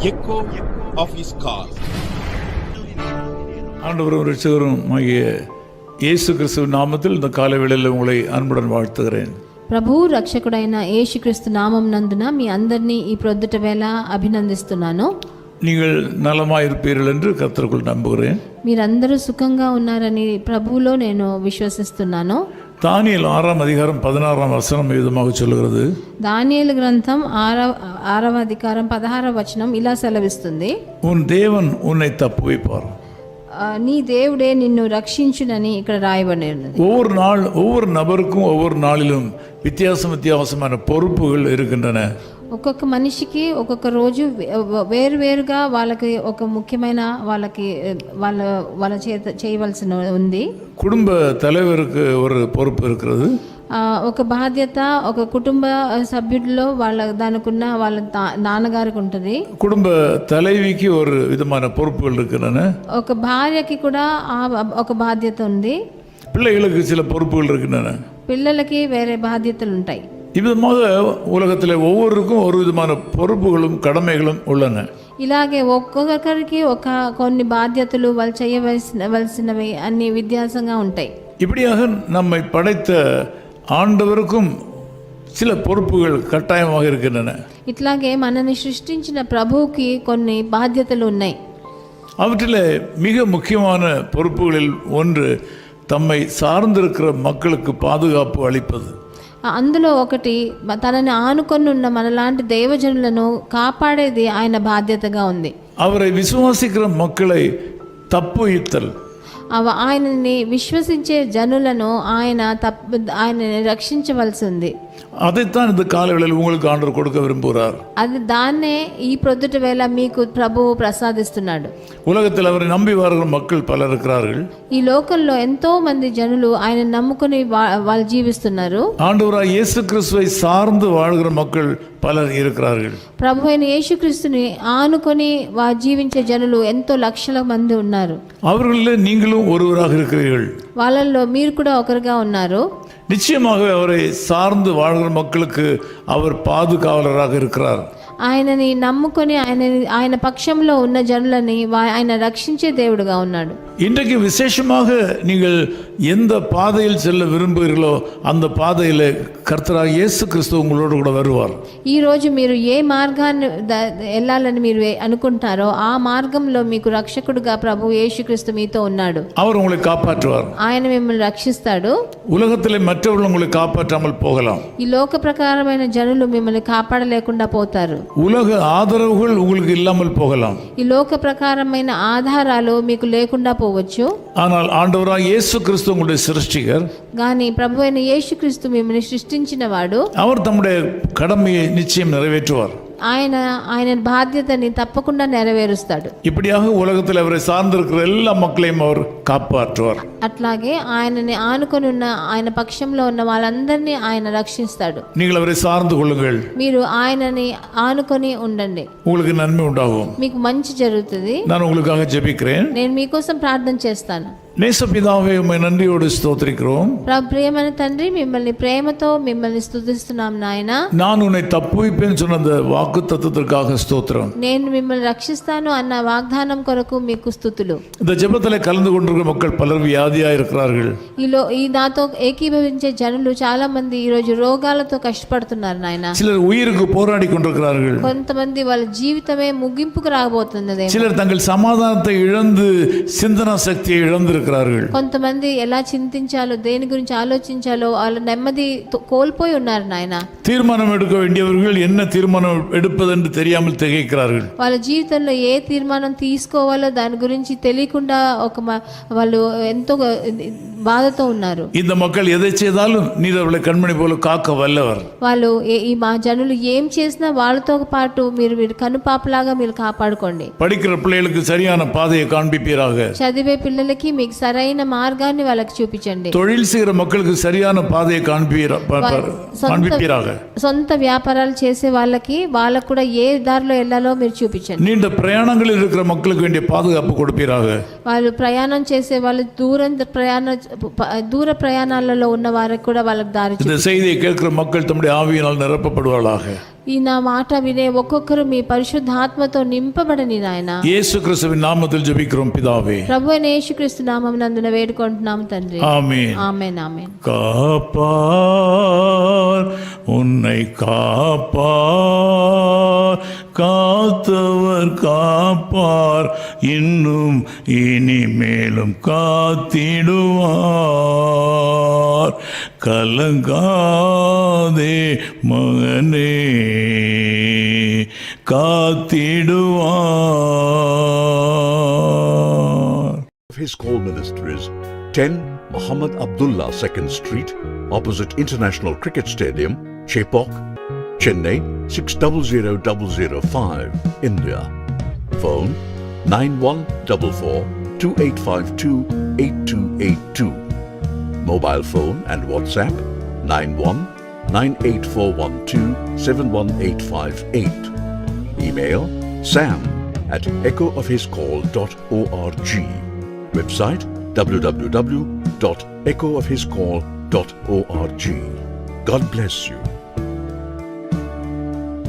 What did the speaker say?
echo of his call. ஆண்டவரும் இரட்சகரும் ஆகிய இயேசு கிறிஸ்துவின் நாமத்தில் இந்த காலை வேளையில் உங்களை அன்புடன் வாழ்த்துகிறேன். ప్రభు రక్షకుడైన యేసుక్రీస్తు నామం నందున మీ అందరినీ ఈ ప్రొద్దుట వేళ అభినందిస్తున్నాను. நீங்கள் நலமாயிருப்பீர்கள் என்று கர்த்தருக்குள் நம்புகிறேன். మీరందరూ సుఖంగా ఉన్నారని ప్రభువులో నేను విశ్వసిస్తున్నాను. தானியேல் 6ஆம் அதிகாரம் 16ஆம் வசனம் விதமாக சொல்கிறது. దానియేలు గ్రంథం 6వ అధ్యాయం 16వ వచనం ఇలా సెలవిస్తుంది. உன் தேவன் உன்னை தப்புவிப்பார். నీ దేవుడే నిన్ను రక్షించునని ఇక్కడ రాయబడి ఉన్నది. ஒவ்வொரு நபருக்கும் ஒவ்வொரு நாளிலும் வித்தியாசமான பொறுப்புகள் இருக்கின்றன. ఒక్కొక్క మనిషికి ఒక్కొక్క రోజు వేరువేరుగా వాళ్ళకి ఒక ముఖ్యమైన వాళ్ళ చేత చేయవలసిన ఉంది. குடும்ப தலைவருக்கு ஒரு பொறுப்பு இருக்கிறது. ఒక బాధ్యత ఒక కుటుంబ సభ్యుల్లో దానికున్న వాళ్ళ నాన్నగారికి ఉంటుంది. குடும்ப தலைவிக்கு ஒரு விதமான பொறுப்புகள் இருக்கின்றன. ఒక భార్యకి కూడా ఒక బాధ్యత ఉంది. பிள்ளைகளுக்கு சில பொறுப்புகள் இருக்கின்றன. పిల్లలకి వేరే బాధ్యతలు ఉంటాయి. இவ்விதமாக உலகத்தில் ஒவ்வொருக்கும் ஒரு விதமான பொறுப்புகளும் கடமைகளும் உள்ளன. ఇలాగే ఒక్కొక్కరికి కొన్ని బాధ్యతలు వాళ్ళు చేయవలసినవి అన్ని వ్యత్యాసంగా ఉంటాయి. இப்படியாக நம்மை படைத்த ஆண்டவருக்கும் சில பொறுப்புகள் கட்டாயமாக இருக்கின்றன. ఇట్లాగే మనని సృష్టించిన ప్రభువుకి కొన్ని బాధ్యతలు ఉన్నాయి. அவற்றில் மிக முக்கியமான பொறுப்புகளில் ஒன்று தம்மை சார்ந்திருக்கிற மக்களுக்கு பாதுகாப்பு அளிப்பது. అందులో ఒకటి తనని ఆనుకొని ఉన్న మనలాంటి దైవజనులను కాపాడేది ఆయన బాధ్యతగా ఉంది. அவரை விசுவாசிக்கிற மக்களை தப்புவித்தல். ఆయనని విశ్వసించే జనులను ఆయనని రక్షించవలసి ఉంది. அதைத்தான் இந்த காலங்களில் உங்களுக்கு ஆண்டவர் கொடுக்க விரும்புகிறார். దాన్నే ఈ ప్రొద్దుట వేళ మీకు ప్రభువు ప్రసాదిస్తున్నాడు. உலகத்தில் அவரை நம்பி வருகிற மக்கள் பலர் இருக்கிறார்கள். ఈ లోకంలో ఎంతో మంది జనులు ఆయన నమ్ముకుని వాళ్ళు జీవిస్తున్నారు. ஆண்டவராய் இயேசு கிறிஸ்துவை சார்ந்து வாழ்கிற மக்கள் பலர் இருக்கிறார்கள். ప్రభు అయిన యేసుక్రీస్తుని ఆనుకొని జీవించే జనులు ఎంతో లక్షల మంది ఉన్నారు. அவர்களில் நீங்களும் ஒருவராக இருக்கிறீர்கள். వాళ్ళల్లో మీరు కూడా ఒకరుగా ఉన్నారు. நிச்சயமாக அவரை சார்ந்து வாழ்கிற மக்களுக்கு அவர் பாதுகாவலராக இருக்கிறார். ఆయనని నమ్ముకొని ఆయన పక్షంలో ఉన్న జనులని ఆయన రక్షించే దేవుడుగా ఉన్నాడు. இன்றைக்கு விசேஷமாக நீங்கள் எந்த பாதையில் செல்ல விரும்புகிறீர்களோ அந்த பாதையில் கர்த்தராகிய இயேசு கிறிஸ்து உங்களோடு கூட வருவார். ఈ రోజు మీరు ఏ మార్గాన్ని వెళ్ళాలని మీరు అనుకుంటారో ఆ మార్గంలో మీకు రక్షకుడుగా ప్రభు యేసుక్రీస్తు మీతో ఉన్నాడు. அவர் உங்களை காப்பாற்றுவார். ఆయన మిమ్మల్ని రక్షిస్తాడు. உலகத்திலே மற்றவர்கள் உங்களை காப்பாற்றாமல் போகலாம். ఈ లోక ప్రకారమైన జనులు మిమ్మల్ని కాపాడలేకుండా పోతారు. உலக ஆதரவுகள் உங்களுக்கு இல்லாமல் போகலாம். ఈ లోక ప్రకారమైన ఆధారాలు మీకు లేకుండా పోవచ్చు. ஆனால் ஆண்டவராகிய இயேசு கிறிஸ்து உங்களுடைய சிருஷ்டிகர். కానీ ప్రభు అయిన యేసుక్రీస్తు మిమ్మల్ని సృష్టించిన వాడు. அவர் தம்முடைய கடமையை நிச்சயம் நிறைவேற்றுவார். ఆయన బాధ్యతని తప్పకుండా నెరవేరుస్తాడు. இப்படியாக உலகத்தில் அவரை சார்ந்திருக்கிற எல்லா மக்களையும் அவர் காப்பாற்றுவார். అట్లాగే ఆయనని ఆనుకొని ఉన్న ఆయన పక్షంలో ఉన్న వాళ్ళందరినీ ఆయన రక్షిస్తాడు. நீங்கள் அவரை சார்ந்து கொள்ளுங்கள். మీరు ఆయనని ఆనుకొని ఉండండి. உங்களுக்கு நன்மை உண்டாகும். మీకు మంచి జరుగుతుంది. நான் உங்களுக்காக ஜெபிக்கிறேன். నేను మీకోసం ప్రార్థన చేస్తాను. நேசபிதாவே உம்மை நன்றியோடு ஸ்தோத்திரிக்கிறோம். ప్రియమైన తండ్రి మిమ్మల్ని ప్రేమతో మిమ్మల్ని స్తుతిస్తున్నాం నాయన. நான் உன்னை தப்புவிப்பேன்னு சொன்ன அந்த வாக்கு தத்துவத்திற்காக ஸ்தோத்திரம். నేను మిమ్మల్ని రక్షిస్తాను అన్న వాగ్దానం కొరకు మీకు స్తుతులు. இந்த ஜெபத்தில் கலந்து கொண்டிருக்கிற மக்கள் பலர் வியாதியா இருக்கிறார்கள். ఈ నాతో ఏకీభవించే జనులు చాలా మంది ఈ రోజు రోగాలతో కష్టపడుతున్నారు నాయన. சிலர் உயிருக்கு போராடி கொண்டிருக்கிறார்கள். కొంతమంది వాళ్ళ జీవితమే ముగింపుకు రాబోతున్నది. சிலர் தங்கள் சமாதானத்தை இழந்து சிந்தனா சக்தியை இழந்து కొంతమంది ఎలా చింతించాలో దేని గురించి ఆలోచించాలో వాళ్ళ నెమ్మది కోల్పోయి ఉన్నారు నాయన. தீர்மானம் எடுக்க வேண்டியவர்கள் என்ன தீர்மானம் எடுப்பதென்று தெரியாமல் திகைக்கிறார்கள். వాళ్ళ జీవితంలో ఏ తీర్మానం తీసుకోవాలో దాని గురించి తెలియకుండా వాళ్ళు ఎంతో బాధతో ఉన్నారు. இந்த மக்கள் எதை செய்தாலும் நீர் அவளை கண்மணி போல காக்க வல்லவர். వాళ్ళు మా జనులు ఏం చేసినా వాళ్ళతో పాటు మీరు కనుపాపలాగా మీరు కాపాడుకోండి. படிக்கிற பிள்ளைகளுக்கு சரியான பாதையை காண்பிப்பீராக. చదివే పిల్లలకి మీకు సరైన మార్గాన్ని వాళ్ళకి చూపించండి. தொழில் செய்கிற மக்களுக்கு சரியான பாதையை காண்பிப்பீராக. సొంత వ్యాపారాలు చేసే వాళ్ళకి కూడా ఏ దారిలో వెళ్ళాలో మీరు చూపించండి. நீண்ட பிரயாணங்களில் இருக்கிற மக்களுக்கு வேண்டிய பாதுகாப்பு கொடுப்பீராக. వాళ్ళు ప్రయాణం చేసే వాళ్ళు దూర ప్రయాణాలలో ఉన్న వారికి కూడా వాళ్ళకి దారి. இந்த செய்தியை கேட்கிற மக்கள் தம்முடைய ஆவியினால் நிரப்பப்படுவார்களாக. ఈ నా మాట వినే ఒక్కొక్కరు మీ పరిశుద్ధాత్మతో నింపబడని నాయన. இயேசு கிறிஸ்துவின் நாமத்தில் ஜெபிக்கிறோம் பிதாவே. ప్రభు అయిన యేసుక్రీస్తు నామమునందున వేడుకుంటున్నాం తండ్రి. ஆமென். ఆమేన్ ఆమేన్. காப்பார் உன்னை காப்பார், காத்தவர் காப்பார், இன்னும் இனிமேலும் காத்திடுவார். கலங்காதே மகனே, காத்திடுவார். His Call Ministries, 10 Muhammad Abdullah 2nd Street, opposite International Cricket Stadium, Chepauk, Chennai 600005, India. Phone 9144-2852-8282. Mobile phone and WhatsApp 91-98412-71858. Email sam@echoofhiscall.org. Website www.echoofhiscall.org. God bless you.